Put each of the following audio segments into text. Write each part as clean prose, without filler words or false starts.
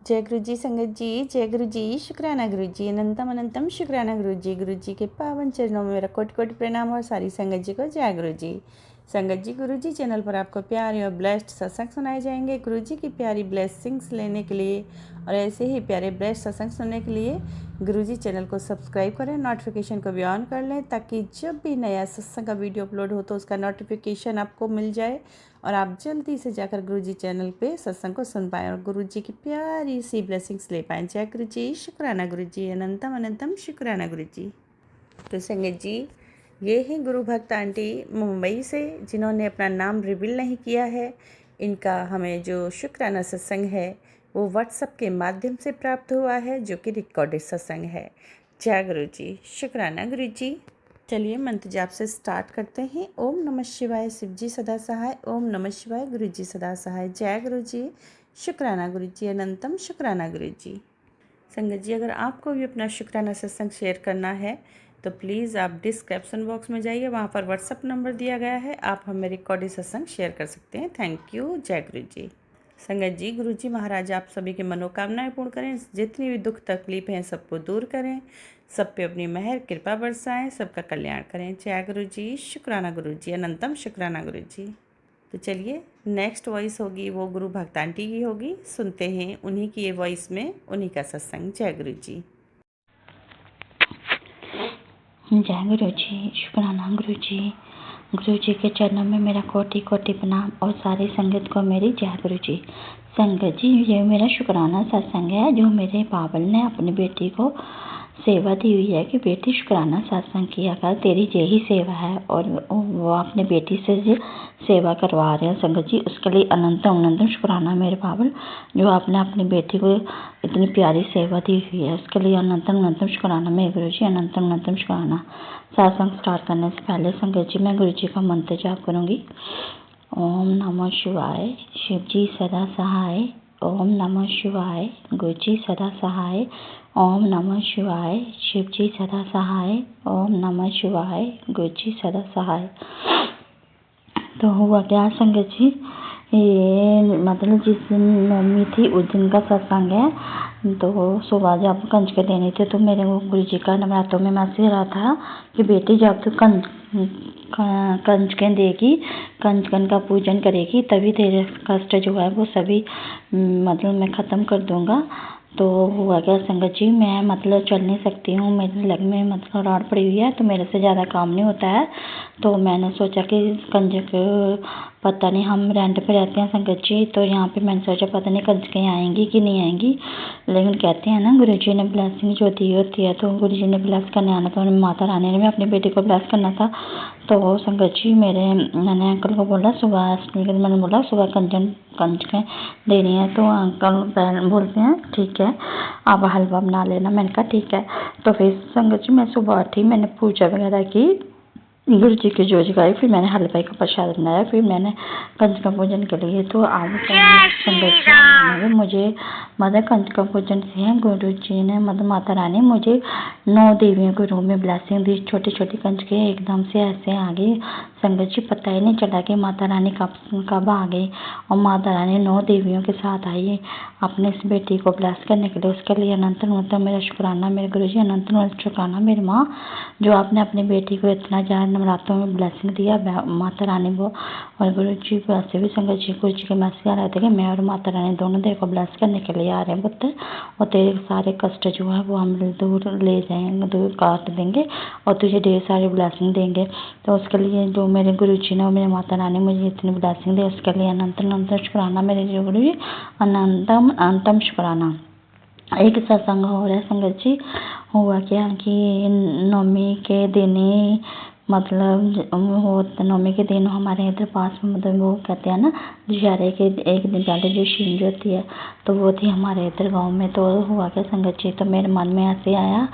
जय गुरु जी संगत जी, जय गुरु जी, शुक्राना गुरु जी, अनंतम अनंतम शुक्राना गुरु जी के पावन चरणों में मेरा कोटि कोटि प्रणाम और सारी संगत जी को जय गुरु जी। संगत जी, गुरु जी चैनल पर आपको प्यारे और ब्लेस्ड सत्संग सुनाए जाएंगे। गुरु जी की प्यारी ब्लेसिंग्स लेने के लिए और ऐसे ही प्यारे ब्लेस्ड सत्संग सुनने के लिए गुरु जी चैनल को सब्सक्राइब करें, नोटिफिकेशन को भी ऑन कर लें ताकि जब भी नया सत्संग का वीडियो अपलोड हो तो उसका नोटिफिकेशन आपको मिल जाए और आप जल्दी से जाकर गुरु जी चैनल पे सत्संग को सुन पाएँ और गुरु जी की प्यारी सी ब्लेसिंग्स ले पाएँ। जय गुरु जी, शुक्राना गुरु जी, अनंतम अनंतम शुक्राना गुरु जी। तो संगत जी, ये ही गुरु भक्त आंटी मुंबई से जिन्होंने अपना नाम रिवील नहीं किया है। इनका हमें जो शुक्राना सत्संग है वो व्हाट्सएप के माध्यम से प्राप्त हुआ है, जो कि रिकॉर्डेड सत्संग है। जय गुरु जी, शुक्राना गुरु जी। चलिए मंत्र जाप से स्टार्ट करते हैं। ओम नमः शिवाय, शिव जी सदा सहाय। ओम नमः शिवाय, गुरु जी सदा सहाय। जय गुरु जी, शुक्राना गुरु जी, अनंतम शुक्राना गुरु जी। संगत जी, अगर आपको भी अपना शुक्राना सत्संग शेयर करना है तो प्लीज़ आप डिस्क्रिप्शन बॉक्स में जाइए, वहाँ पर व्हाट्सअप नंबर दिया गया है, आप हमें रिकॉर्डेड सत्संग शेयर कर सकते हैं। Thank you. जय गुरु जी। संगत जी, गुरु जी महाराज आप सभी की मनोकामनाएं पूर्ण करें, जितनी भी दुख तकलीफ हैं सबको दूर करें, सब पे अपनी मेहर कृपा बरसाएं, सबका कल्याण करें। जय गुरु जी, शुक्राना गुरु जी, अनंतम शुक्राना गुरु जी। तो चलिए नेक्स्ट वॉइस होगी वो गुरु भक्त आंटी की होगी, सुनते हैं उन्हीं की ये वॉइस में उन्हीं का सत्संग। जय गुरु जी। जय गुरु जी, शुक्राना गुरु जी। गुरु जी के चरणों में मेरा कोटि कोटि प्रणाम और सारी संगत को मेरी जय गुरु जी। संगत जी, ये मेरा शुक्राना सत्संग है जो मेरे बाबल ने अपनी बेटी को सेवा दी हुई है कि बेटी शुक्राना सत्संग किया कर, तेरी यही सेवा है। और वो अपने बेटी से सेवा करवा रहे हैं संगत जी, उसके लिए अनंतम अनंतम शुक्राना मेरे बाबल, जो आपने अपनी बेटी को इतनी प्यारी सेवा दी हुई है, उसके लिए अनंतम अनंतम शुक्राना मेरे गुरु जी, अनंतम अनंतम शुक्राना। सत्संग स्टार्ट करने से पहले संगत जी मैं गुरु जी का मंत्र जाप करूँगी। ओम नमः शिवाय, शिव जी सदा सहाय। ओम नमः शिवाय, गुरु जी सदा सहाय। ओम नमः शिवाय, शिव जी सदा सहाय। ओम नमः शिवाय, गुरु जी सदा सहाय। तो हुआ क्या संगत जी, ये मतलब जिस दिन नवमी थी उस दिन का सत्संग है। तो सुबह जब कंजकें देनी थी तो मेरे गुरु जी का नवरात्रों में मैसेज रहा था कि बेटी जब तो कंजकें देगी, कंजकन का पूजन करेगी, तभी तेरे कष्ट जो है वो सभी मतलब मैं ख़त्म कर दूँगा। तो हुआ क्या संगत जी, मैं मतलब चल नहीं सकती हूँ, मेरे लग में मतलब रॉड पड़ी हुई है, तो मेरे से ज़्यादा काम नहीं होता है। तो मैंने सोचा कि कंजक पता नहीं, हम रेंट पे रहते हैं संगत जी, तो यहाँ पे मैंने सोचा पता नहीं कंजकें आएंगी कि नहीं आएंगी, लेकिन कहते हैं ना गुरु जी ने ब्लेसिंग जो दी होती है, तो गुरु जी ने ब्लेस करने आना था, माता रानी ने भी अपनी बेटी को ब्लेस करना था। तो संगत जी मैंने अंकल को बोला सुबह अष्टमी के दिन, मैंने बोला सुबह कंजकें देनी है, तो अंकल बोलते हैं ठीक है आप हलवा बना लेना। मैंने कहा ठीक है। तो फिर संगत जी मैं सुबह उठी, मैंने पूजा वगैरह की, गुरु जी की जोत जगाई, फिर मैंने हलवाई का प्रसाद बनाया, फिर मैंने कंजका पूजन के लिए तो आज संगत जी मुझे मतलब कंजका पूजन से गुरु जी ने मतलब माता रानी मुझे 9 देवियों के रूप में ब्लेसिंग दी। छोटी छोटी कंजकें एकदम से ऐसे आ गई संगत जी, पता ही नहीं चला कि माता रानी कब आ गई, और माता रानी 9 देवियों के साथ आई अपने इस बेटी को ब्लेस करने के लिए। उसके लिए अनंत अनंत मेरा शुक्राना मेरे गुरु जी, अनंत अनंत शुक्राना मेरी माँ, जो आपने अपनी बेटी को इतना ज़्यादा नवरात्रों में ब्लेसिंग दिया माता रानी को। और गुरु जी वैसे भी संगत जी गुरु जी के मैसेज आ रहे थे कि मैं और माता रानी दोनों तेरे को ब्लेस करने के लिए आ रहे हैं पुत्र, और तेरे सारे कष्ट जो है वो हम दूर ले जाएंगे, दूर काट देंगे और तुझे ढेर सारी ब्लेसिंग देंगे। तो उसके लिए जो मेरे गुरु जी ने और मेरी माता रानी मुझे इतनी ब्लेसिंग दी, उसके लिए अनंत अनंत शुक्राना मेरे गुरु जी, अनंतम अनंतम शुक्राना। एक सत्संग हो रहा है संगत जी, हुआ क्या कि नवमी के दिन ही मतलब वो नवमी के दिन हमारे इधर पास में मतलब वो कहते हैं ना दशहरे के एक दिन पहले जो शिवरात्रि होती है, तो वो थी हमारे इधर गांव में। तो हुआ क्या संगत जी, तो मेरे मन में ऐसे आया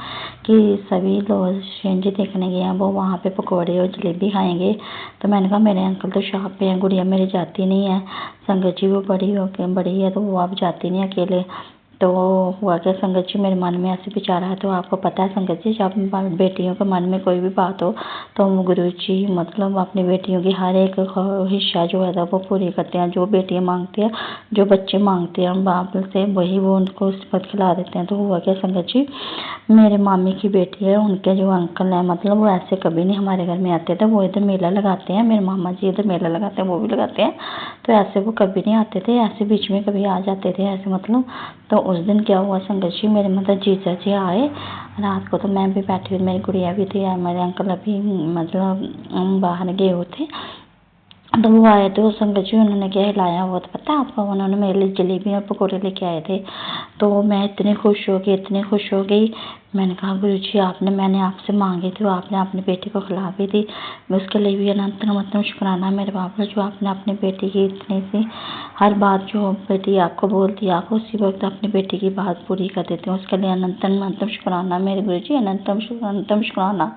कि सभी लोग शिव जी देखने गए हैं, वो वहाँ पे पकौड़े और जलेबी खाएंगे। तो मैंने कहा मेरे अंकल तो शॉप पे हैं, गुड़िया मेरी जाती नहीं है संगत जी, वो बड़ी है तो वो अब जाती नहीं अकेले। तो हुआ क्या संगत जी, मेरे मन में ऐसे विचार आया। तो आपको पता है संगत जी, जब बेटियों के मन में कोई भी बात हो तो गुरु जी मतलब अपनी बेटियों की हर एक हिस्सा जो है वो पूरी करते हैं। जो बेटियां मांगती हैं, जो बच्चे मांगते हैं बाप से, वही वो उनको उस पर खिला देते हैं। तो हुआ क्या संगत जी, मेरे मामी की बेटी है, उनके जो अंकल हैं मतलब वो ऐसे कभी नहीं हमारे घर में आते थे। वो इधर मेला लगाते हैं, मेरे मामा जी इधर मेला लगाते हैं, वो भी लगाते हैं। तो ऐसे वो कभी नहीं आते थे, ऐसे बीच में कभी आ जाते थे ऐसे मतलब। तो उस दिन क्या हुआ संगत जी, मेरे मतलब जीजा जी आए रात को। तो मैं भी बैठी हुई, मेरी गुड़िया भी थी, मेरे अंकल अभी मतलब बाहर गए हुए थे। तो वो आए थे, उस संगत जी उन्होंने क्या हिलाया हुआ तो पता है आपको, उन्होंने मेरे लिए जलेबी और पकौड़े लेके आए थे। तो मैं इतनी खुश हो गई, इतनी खुश हो गई। मैंने कहा गुरु जी मैंने आपसे मांगी थी, वो आपने अपनी बेटी को खिला भी दी। मैं उसके लिए भी अनंत मतलब शुक्राना मेरे बाबा, जो आपने अपनी बेटी की इतनी सी हर बात जो बेटी आपको बोलती है, आप उसी वक्त अपनी बेटी की बात पूरी कर देते हैं। उसके लिए अनंतम शुक्राना मेरे गुरु जी, अनंतम शुक्राना।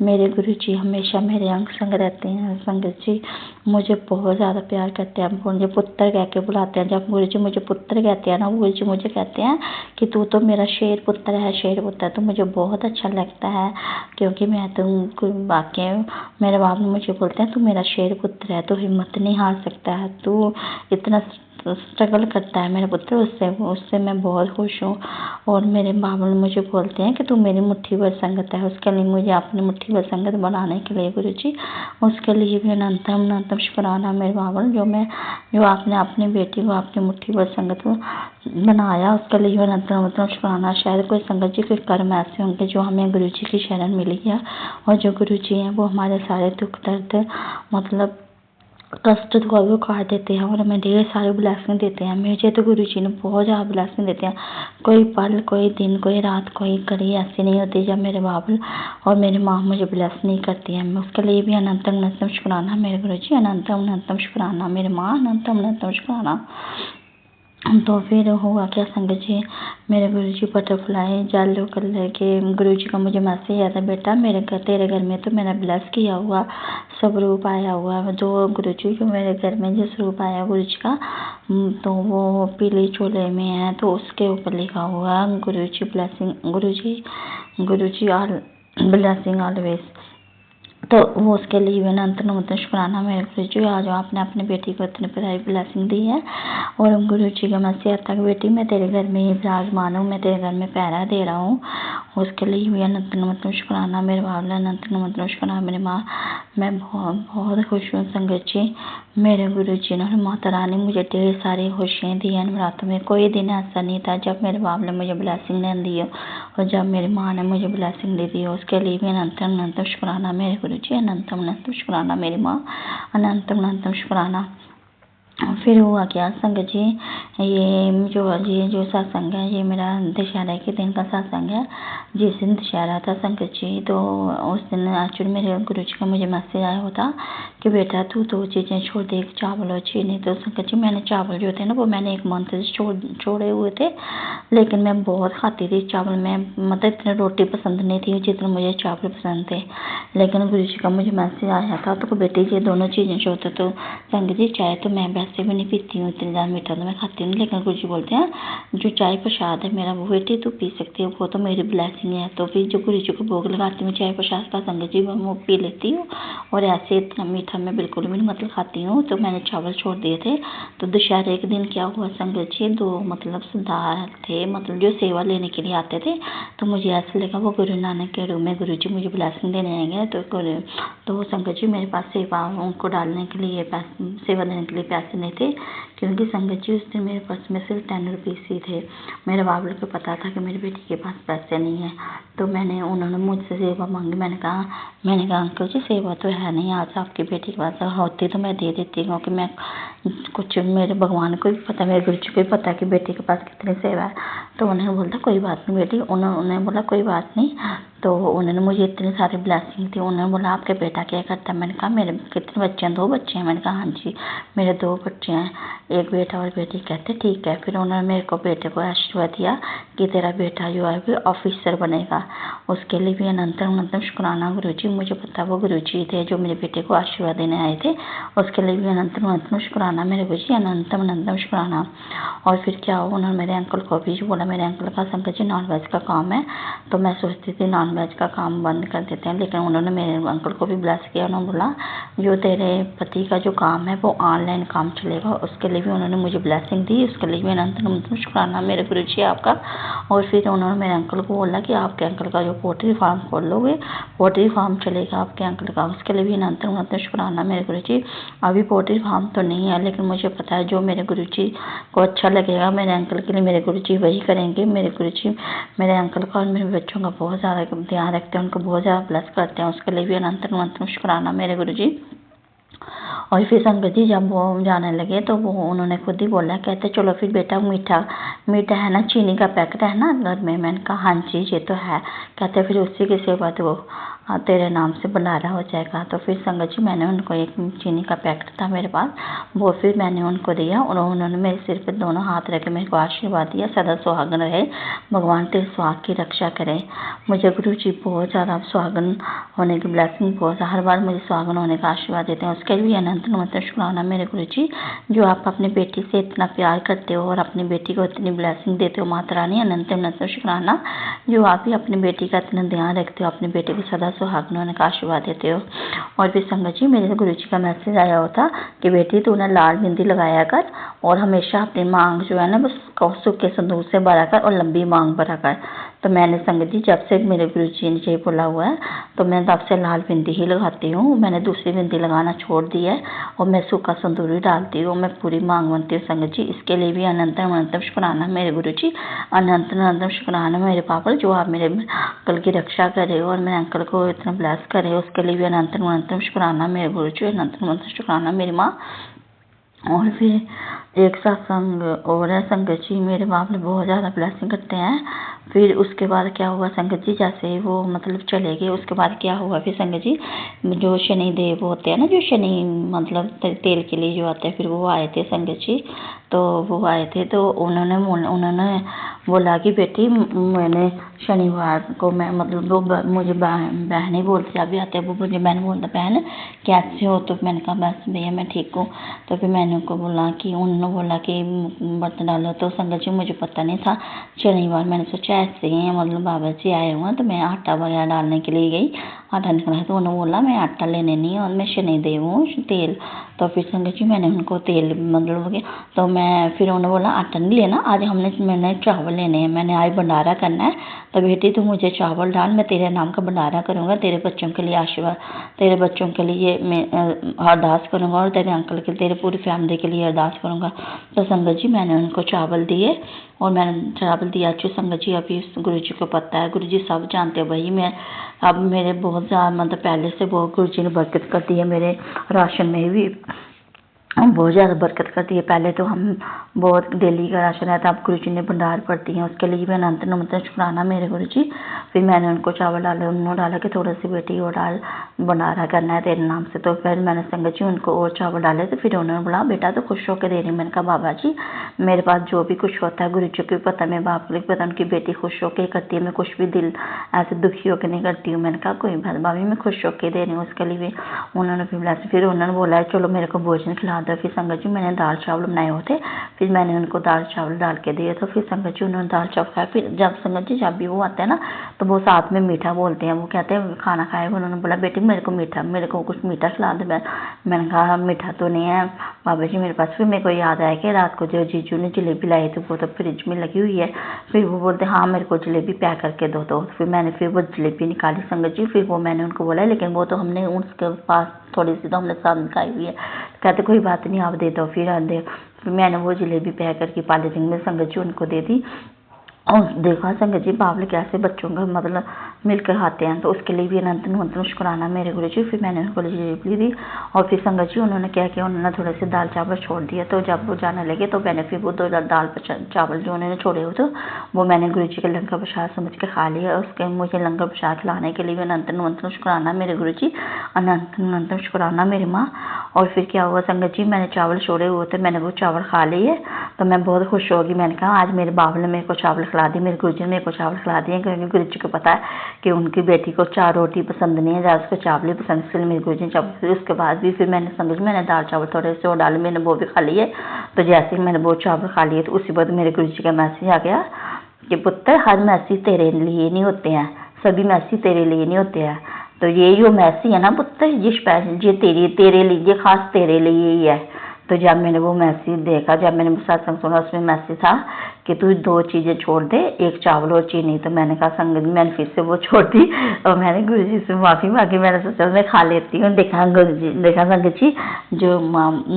मेरे गुरु जी हमेशा मेरे अंग संग रहते हैं संगत जी, मुझे बहुत ज़्यादा प्यार करते हैं। मुझे पुत्र कह के बुलाते हैं। जब गुरु जी मुझे पुत्र कहते हैं ना, गुरु जी मुझे कहते हैं कि तू तो मेरा शेर पुत्र है, शेर पुत्र है। तो मुझे बहुत अच्छा लगता है, क्योंकि मैं तो वाकई मेरे बाबा मुझे बोलते हैं तू मेरा शेर पुत्र है, तू हिम्मत नहीं हार सकता है, तू इतना स्ट्रगल करता है मेरा पुत्र, उससे उससे मैं बहुत खुश हूँ। और मेरे बाबा मुझे बोलते हैं कि तू मेरी मुट्ठी भर संगत है। उसके लिए मुझे अपनी मुट्ठी भर संगत बनाने के लिए गुरु जी, उसके लिए भी अनंतम शुक्राना मेरे बाबा, जो आपने अपनी बेटी को अपनी मुट्ठी भर संगत को बनाया, उसके लिए अनंतम शुक्राना। शायद कोई संगत जी के कर्म ऐसे होंगे जो हमें गुरु जी की शरण मिली है, और जो गुरु जी हैं वो हमारे सारे दुख दर्द मतलब कष्ट तो वो काट देते हैं और हमें ढेर सारे ब्लेसिंग देते हैं। मुझे तो गुरु जी ने बहुत ज़्यादा ब्लेसिंग देते हैं। कोई पल, कोई दिन, कोई रात, कोई घड़ी ऐसी नहीं होती जब मेरे बाबा और मेरी माँ मुझे ब्लेस नहीं करती है। मैं उसके लिए भी अनंतम शुक्राना मेरे गुरु जी, अनंतम शुक्राना मेरे माँ, अनंतम शुक्राना। तो फिर हुआ क्या संगत जी, मेरे गुरु जी बटरफ्लाई येलो कलर के गुरु जी का मुझे मैसेज आया था, बेटा तेरे घर में तो मैंने ब्लेस किया हुआ स्वरूप आया हुआ है। तो गुरु जी जो मेरे घर में जो स्वरूप आया गुरु जी का, तो वो पीले चोले में है। तो उसके ऊपर लिखा हुआ गुरु जी ब्लेसिंग, गुरु जी आल ब्लेसिंग ऑलवेज। तो वो उसके लिए भी अनंत शुक्राना मेरे गुरु जी, आज आपने अपनी बेटी को इतनी प्यारी ब्लेसिंग दी है। और गुरु जी का मैसेज आता है कि बेटी मैं तेरे घर में ही विराजमान हूँ, मैं तेरे घर में पहरा दे रहा हूँ। उसके लिए भी अनंत शुक्राना मेरे बाबा, अनंत शुक्राना मेरी माँ। मैं बहुत खुश हूँ संगत जी, मेरे गुरु जी ने माता रानी मुझे ढेर सारी खुशियाँ दी हैं। नवरात्र में कोई दिन ऐसा नहीं था जब मेरे बाप ने मुझे ब्लेसिंग नहीं दी हो, और जब मेरी माँ ने मुझे ब्लेसिंग दे दी हो, उसके लिए भी अनंत शुक्राना मेरे गुरु जी, अनंत शुक्राना मेरी माँ, अनंत शुक्राना। फिर हुआ क्या संगत जी, ये जो सत्संग है ये मेरा दशहरा के दिन का सत्संग है। जिस दिन दशहरा था संगत जी, तो उस दिन एक्चुअली मेरे गुरु जी का मुझे मैसेज आया होता कि बेटा तू दो चीज़ें छोड़ दे, एक चावल और चीनी। तो संगत जी मैंने चावल जो थे ना वो मैंने 1 मंथ से छोड़े हुए थे, लेकिन मैं बहुत खाती थी चावल। मैं मतलब इतनी रोटी पसंद नहीं थी जितना मुझे चावल पसंद थे। लेकिन गुरु जी का मुझे मैसेज आया था तो बेटी ये दोनों चीज़ें छोड़ दो। तो संगत जी चाय तो मैं वैसे भी नहीं पीती हूँ, इतनी ज़्यादा मीठा तो मैं खाती हूँ, लेकिन गुरु जी बोलते हैं जो चाय प्रसाद है मेरा वो बेटी तू पी सकती है, वो तो मेरी ब्लेसिंग है। तो फिर जो गुरु जी को भोग लगाती हूँ चाय प्रसाद का संगत जी वो पी लेती हूँ, और ऐसे इतना मीठा मैं बिल्कुल भी नहीं मतलब खाती हूँ। तो मैंने चावल छोड़ दिए थे। तो दशहरे के दिन क्या हुआ संगत जी, 2 मतलब सरदार थे मतलब जो सेवा लेने के लिए आते थे। तो मुझे ऐसा लगा वो गुरु नानक के रूम में गुरु जी मुझे ब्लेसिंग देने आएंगे। तो संगत जी मेरे पास सेवा उनको डालने के लिए सेवा देने के लिए पैसे नहीं थे, क्योंकि संगत जी उस दिन मेरे पर्स में सिर्फ 10 रुपीज़ ही थे। मेरे बाबू को पता था कि मेरी बेटी के पास पैसे नहीं है। तो उन्होंने मुझसे सेवा मांगी। मैंने कहा अंकल जी सेवा तो है नहीं, आज आपकी बेटी के पास होती तो मैं दे देती, क्योंकि मैं कुछ मेरे भगवान को भी पता, मेरे गुरु जी को भी पता कि बेटी के पास कितनी सेवा है। तो उन्होंने बोला कोई बात नहीं बेटी, उन्होंने बोला कोई बात नहीं। तो उन्होंने मुझे इतनी सारी ब्लेसिंग थी। उन्होंने बोला आपके बेटा क्या करता है? मैंने कहा मेरे कितने बच्चे हैं? 2 बच्चे हैं। मैंने कहा हाँ जी मेरे 2 बच्चे हैं, एक बेटा और बेटी। कहते ठीक है। फिर उन्होंने मेरे को बेटे को आशीर्वाद दिया कि तेरा बेटा जो है वो ऑफिसर बनेगा। उसके लिए भी अनंत शुक्राना गुरु जी, मुझे पता वो गुरु जी थे जो मेरे बेटे को आशीर्वाद देने आए थे। उसके लिए भी अनंत शुक्राना शुक्राना मेरे गुरु जी, अनंतम अनंतम शुक्राना। और फिर क्या हुआ, उन्होंने मेरे अंकल को भी बोला, मेरे अंकल का संगत जी नॉन वेज का काम है, तो मैं सोचती थी नॉन वेज का काम बंद कर देते हैं, लेकिन उन्होंने मेरे अंकल को भी ब्लेस किया। उन्होंने बोला जो तेरे पति का जो काम है वो ऑनलाइन काम चलेगा, उसके लिए भी उन्होंने मुझे ब्लेसिंग दी, उसके लिए भी अनंतम अनंतम शुक्राना मेरे गुरु जी आपका। और फिर उन्होंने मेरे अंकल को बोला कि आपके अंकल का जो पोल्ट्री फार्म खोल लोगे, पोल्ट्री फार्म चलेगा आपके अंकल का, उसके लिए भी अनंतम अनंतम शुक्राना मेरे गुरु जी। अभी पोल्ट्री फार्म तो नहीं है, लेकिन मुझे पता है जो मेरे गुरु जी को अच्छा लगेगा मेरे अंकल के लिए मेरे गुरु जी वही करेंगे। मेरे गुरु जी मेरे अंकल का और मेरे बच्चों का बहुत ज़्यादा ध्यान रखते हैं, उनको बहुत ज़्यादा ब्लेस करते हैं, उसके लिए भी अनंतम अनंतम शुक्राना मेरे गुरु जी। और फिर संगत जी जब वो जाने लगे तो वो उन्होंने खुद ही बोला, कहते चलो फिर बेटा मीठा मीठा है ना, चीनी का पैकेट है ना घर में। मैंने कहा हाँ जी ये तो है। कहते फिर उसी के सेवा तो तेरे नाम से भंडारा हो जाएगा। तो फिर संगत जी मैंने उनको एक चीनी का पैकेट था मेरे पास, वो फिर मैंने उनको दिया और उन्होंने मेरे सिर पे दोनों हाथ रख के मेरे को आशीर्वाद दिया, सदा सुहागन रहे, भगवान तेरे सुहाग की रक्षा करे। मुझे गुरु जी बहुत ज़्यादा सुहागन होने की ब्लेसिंग बहुत हर बार मुझे सुहागन होने का आशीर्वाद देते हैं, उसके लिए अनंत अनंत शुक्राना मेरे गुरु जी। जो आप अपनी बेटी से इतना प्यार करते हो और अपनी बेटी को इतनी ब्लेसिंग देते हो माता रानी, अनंत अनंत शुक्राना। जो आप ही अपनी बेटी का इतना ध्यान रखते हो, अपनी बेटी को सदा सुहागन होने का आशीर्वाद देते हो। और फिर संगत जी मेरे गुरु जी का मैसेज आया होता कि बेटी तूने लाल बिंदी लगाया कर और हमेशा अपनी मांग जो है ना बस कौसुक के संदूर से भरा कर और लंबी मांग भरा कर। तो मैंने संगत जी जब से मेरे गुरु जी ने ये बोला हुआ है तो मैं तब से लाल बिंदी ही लगाती हूँ, मैंने दूसरी बिंदी लगाना छोड़ दी है और मैं सूखा सिंदूर ही डालती हूँ, मैं पूरी मांग बनती हूँ संगत जी। इसके लिए भी अनंतम अनंतम शुक्राना मेरे गुरु जी, अनंत अनंतम शुक्राना मेरे पापा जो आप मेरे अंकल की रक्षा करे और मेरे अंकल को इतना ब्लेस करे, उसके लिए भी अनंतम अनंतम शुक्राना मेरे गुरु जी, अनंतम अनंतम शुक्राना मेरी माँ। और फिर एक सत्संग और है संगत जी, मेरे बाप ने बहुत ज़्यादा ब्लेसिंग करते हैं। फिर उसके बाद क्या हुआ संगत जी, जैसे ही वो मतलब चले गए उसके बाद क्या हुआ फिर संगत जी, जो शनि देव होते हैं ना, जो शनि मतलब तेल के लिए जो आते हैं, फिर वो आए थे संगत जी। तो वो आए थे तो उन्होंने बोला कि बेटी मैंने शनिवार को मैं मतलब वो मुझे बहन ही बोलती अभी आते हैं, वो मुझे बहन बोलता बहन कैसे हो, तो मैंने कहा बस भैया मैं ठीक हूँ। तो फिर मैंने उनको बोला कि उन्होंने बोला कि बर्तन डालो, तो संगत जी मुझे पता नहीं था शनिवार, मैंने सोचा ऐसे ही मतलब बाबा जी आए हुए हैं तो मैं आटा वगैरह डालने के लिए गई, आटा निकला तो उन्होंने बोला मैं आटा लेने नहीं और मैं शनिदेव हूँ तेल। तो फिर संगत जी मैंने उनको तेल मतलब तो मैं फिर उन्होंने बोला आटा नहीं लेना आज मैंने चावल लेने हैं, मैंने आज भंडारा करना है, तो बेटी तू मुझे चावल डाल, मैं तेरे नाम का भंडारा करूँगा, तेरे बच्चों के लिए आशीर्वाद, तेरे बच्चों के लिए मैं अरदास करूँगा और तेरे अंकल के तेरे पूरी फैमिली के लिए अरदास करूँगा। तो संगत जी मैंने उनको चावल दिए और मैंने चावल दिया जो संगत जी अभी गुरु जी को पता है, गुरु जी सब जानते हैं भाई मैं अब मेरे बहुत ज़्यादा मतलब पहले से बहुत गुरु जी ने बरकत कर दी है, मेरे राशन में भी बहुत ज़्यादा बरकत करती है। पहले तो हम बहुत डेली का राशन रहता, अब गुरु जी ने भंडार पड़ती हैं, उसके लिए भी अनंत अनंत शुक्राना मेरे गुरु जी। फिर मैंने उनको चावल डाले, उन्होंने डाला कि थोड़ा सी बेटी और डाल भंडारा करना है तेरे नाम से। तो फिर मैंने संगत जी उनको और चावल डाले, तो फिर उन्होंने बोला बेटा तो खुश होकर दे रही। मैंने कहा बाबा जी मेरे पास जो भी कुछ होता है गुरु जी को भी पता, मेरे बाप को भी पता, उनकी बेटी खुश होकर करती है, मैं कुछ भी दिल ऐसे दुखी होकर नहीं करती हूँ। मैंने कहा कोई बात भाभी मैं खुश होकर दे रही हूँ, उसके लिए भी उन्होंने फिर उन्होंने बोला चलो मेरे को भोजन खिला दो। फिर संगत जी मैंने दाल चावल बनाए होते, फिर मैंने उनको दाल चावल डाल के दिए, तो फिर संगत जी उन्होंने दाल चावल खाया। फिर जब संगत जी जब भी वो आते हैं ना तो वो साथ में मीठा बोलते हैं, वो कहते हैं खाना खाए, उन्होंने बोला बेटी मेरे को कुछ मीठा खिला दे। मैंने कहा मीठा तो नहीं है बाबा जी मेरे पास। फिर मेरे को याद आया कि रात को जो जीजू ने जलेबी लाई थी वो तो फ्रिज में लगी हुई है, फिर वो बोलते हाँ मेरे को जलेबी पैक करके दो। तो फिर मैंने फिर वो जलेबी निकाली संगत जी, फिर वो मैंने उनको बोला लेकिन वो तो हमने उसके पास थोड़ी सी तो हमने साथ खाई हुई है, कहते कोई बात नहीं आप दे दो। फिर मैंने वो जलेबी पैक करके पॉलीथिन में संगत जी उनको दे दी। और देखा संगत जी बावले कैसे बच्चों का मतलब मिलकर खाते हैं, तो उसके लिए भी अनंत अनंत शुक्राना मेरे गुरु जी। फिर मैंने उनको जलेबी दी और फिर संगत जी उन्होंने क्या किया, उन्होंने थोड़े से दाल चावल छोड़ दिया। तो जब वो जाने लगे तो मैंने फिर वो दो दाल चावल जो उन्होंने छोड़े हुए थे वो मैंने गुरु जी के लंगर प्रसाद समझ के खा लिया। उसके मुझे लंगर प्रसाद खिलाने के लिए भी अनंत अनंत शुक्राना मेरे गुरु जी, अनंत अनंत शुक्राना मेरी माँ। और फिर क्या हुआ संगत जी मैंने चावल छोड़े हुए थे, मैंने वो चावल खा लिए, तो मैं बहुत खुश होगी। मैंने कहा आज मेरे बाबू ने मेरे को चावल खिला दी, मेरे गुरु जी ने मेरे को चावल खिला दिए, क्योंकि गुरु जी को पता है कि उनकी बेटी को 4 रोटी पसंद नहीं है, ज़्यादा उसको चावल ही पसंद, इसलिए मेरे गुरुजी ने चावल। फिर उसके बाद भी फिर मैंने समझ मैंने दाल चावल थोड़े से और डाले, मैंने वो भी खा लिए। तो जैसे ही मैंने वो चावल खा लिए तो उसी वक्त मेरे गुरुजी का मैसेज आ गया कि पुत्र हर मैसेज तेरे लिए नहीं होते हैं, सभी मैसेज तेरे लिए नहीं होते हैं। तो ये जो मैसेज है ना पुत्र, ये स्पेशल, ये तेरे लिए, ये खास तेरे लिए ही है। तो जब मैंने वो मैसेज देखा, जब मैंने सत्संग सुना, उसमें मैसेज था कि तू 2 चीज़ें छोड़ दे, एक चावल और चीनी। तो मैंने कहा संगत, मैंने फिर से वो छोड़ दी और मैंने गुरुजी से माफ़ी मांगी। मैंने सोचा मैं खा लेती हूँ। देखा गुरुजी, देखा संगत जी, जो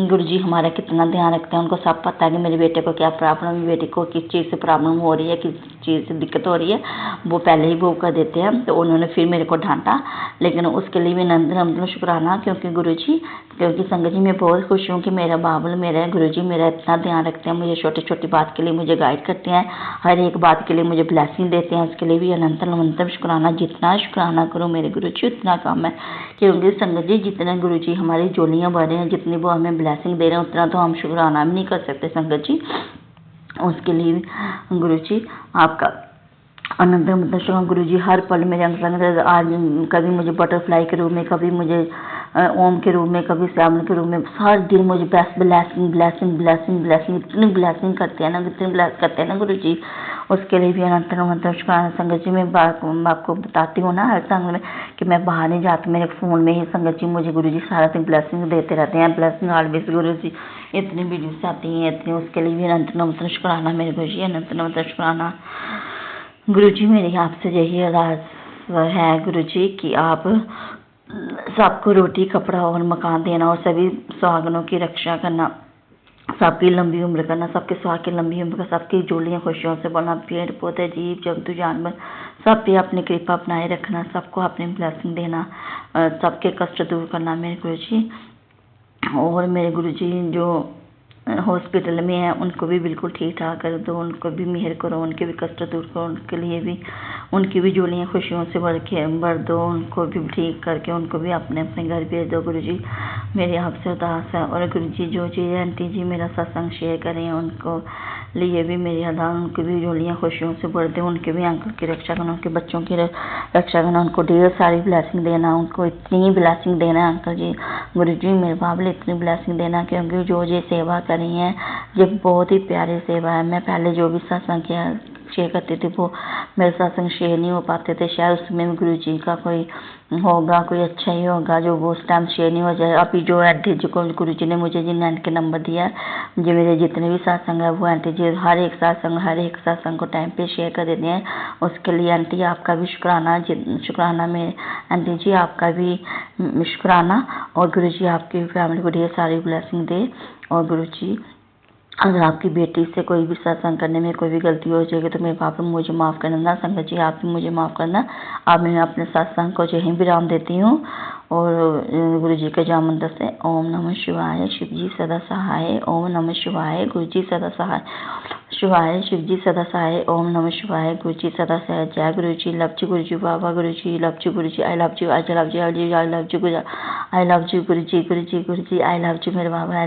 गुरुजी हमारा कितना ध्यान रखते हैं, उनको सब पता है कि मेरे बेटे को क्या प्रॉब्लम है, बेटे को किस चीज़ से प्रॉब्लम हो रही है, किस चीज़ से दिक्कत हो रही है, वो पहले ही वो कर देते हैं। तो उन्होंने फिर मेरे को डांटा, लेकिन उसके लिए भी नंदन शुक्राना, क्योंकि गुरुजी, क्योंकि संगत जी मैं बहुत खुश हूँ कि मेरा बाबुल, मेरा गुरुजी मेरा इतना ध्यान रखते हैं, मुझे छोटी छोटी बात के लिए मुझे गाइड करते हैं, हर एक बात के लिए मुझे ब्लेसिंग देते हैं। उसके लिए भी अनंतम शुक्राना। जितना शुक्राना करो मेरे गुरुजी उतना कम है, क्योंकि संगत जी जितने गुरुजी हमारी जोलियाँ भर रहे हैं, जितनी वो हमें ब्लेसिंग दे रहे हैं, उतना तो हम शुक्राना भी नहीं कर सकते संगत जी। उसके लिए गुरुजी आपका अनंत शुक्राना। गुरुजी हर पल मेरे अंग, आज कभी मुझे बटरफ्लाई के रूप में, कभी मुझे ओम के रूप में, कभी श्यामल के रूप में, हर दिन मुझे best blessing blessing blessing blessing, इतनी ब्लेसिंग करते हैं ना, इतनी ब्लेस करते हैं ना गुरुजी। उसके लिए भी अनंत शुक्राना संगत जी। मैं आपको बताती हूँ ना हर संग में कि मैं बाहर नहीं जाती, मेरे फ़ोन में ही संगत जी मुझे गुरुजी सारा दिन ब्लेसिंग देते रहते हैं। ब्लेसिंग ऑलवेज गुरुजी, इतनी वीडियोस आती हैं इतनी, उसके लिए भी अनंत शुक्राना मेरे गुरुजी, अनंत शुक्राना। गुरुजी मेरी आपसे यही अरदास है गुरुजी कि आप सबको रोटी, कपड़ा और मकान देना और सभी सुहागनों की रक्षा करना, सबकी लंबी उम्र करना, सबके सुहाग की लंबी उम्र, सबकी जोलियां खुशियों से बोलना, पेड़ पौधे जीव जंतु जानवर सब पे अपनी कृपा अपनाए रखना, सबको अपनी ब्लेसिंग देना, सबके कष्ट दूर करना मेरे गुरुजी। और मेरे गुरुजी जो हॉस्पिटल में है उनको भी बिल्कुल ठीक ठाक कर दो, उनको भी मेहर करो, उनके भी कष्ट दूर करो, उनके लिए भी, उनकी भी जोलियाँ खुशियों से भर दो, उनको भी ठीक करके उनको भी अपने अपने घर भेज दो गुरुजी। मेरी आपसे अरदास है। और गुरुजी जो चीज़ें आंटी जी मेरा सत्संग शेयर करें उनको लिए भी मेरी अरदास, उनकी भी जोलियाँ खुशियों से भर दे, उनके भी अंकल की रक्षा करना, उनके बच्चों की रक्षा करना, उनको ढेर सारी ब्लेसिंग देना, उनको इतनी ब्लेसिंग देना अंकल जी, गुरुजी मेरे बाबले इतनी ब्लेसिंग देना, क्योंकि जो ये सेवा करी है ये बहुत ही प्यारी सेवा है। मैं पहले जो भी सत्संग किया शेयर करती थी वो मेरे सत्संग शेयर नहीं हो पाते थे, शायद उसमें गुरुजी का कोई होगा, कोई अच्छा ही होगा जो वो उस टाइम शेयर नहीं हो जाए। अभी जो आंटी जी को गुरुजी ने मुझे जिन आंटी के नंबर दिया है, जो मेरे जितने भी सत्संग है वो आंटी जी हर एक सत्संग को टाइम पे शेयर कर देते हैं। उसके लिए आंटी आपका भी शुक्राना में आंटी जी, आपका भी शुक्राना। और गुरुजी आपकी फैमिली को ढेर सारी ब्लेसिंग दे। और गुरुजी अगर आपकी बेटी से कोई भी सत्संग करने में कोई भी गलती हो जाएगी तो मेरे पापा मुझे माफ़ करना, संगत जी आप भी मुझे माफ़ करना। अब मैं अपने सत्संग को यहीं विराम देती हूँ। और गुरुजी के जाप मंत्र से ओम नमः शिवाय, शिव जी सदा सहाय, ओम नमः शिवाय, गुरुजी सदा सहाय, शिवाय शिव जी सदा सहाय, ओम नमः शिवाय, गुरुजी सदा सहाय। जय Guruji, love you Guruji, Baba Guruji, love you Guruji, I love you, I love you, I love you, I love you Guruji, Guruji, I love you मेरे बाबा।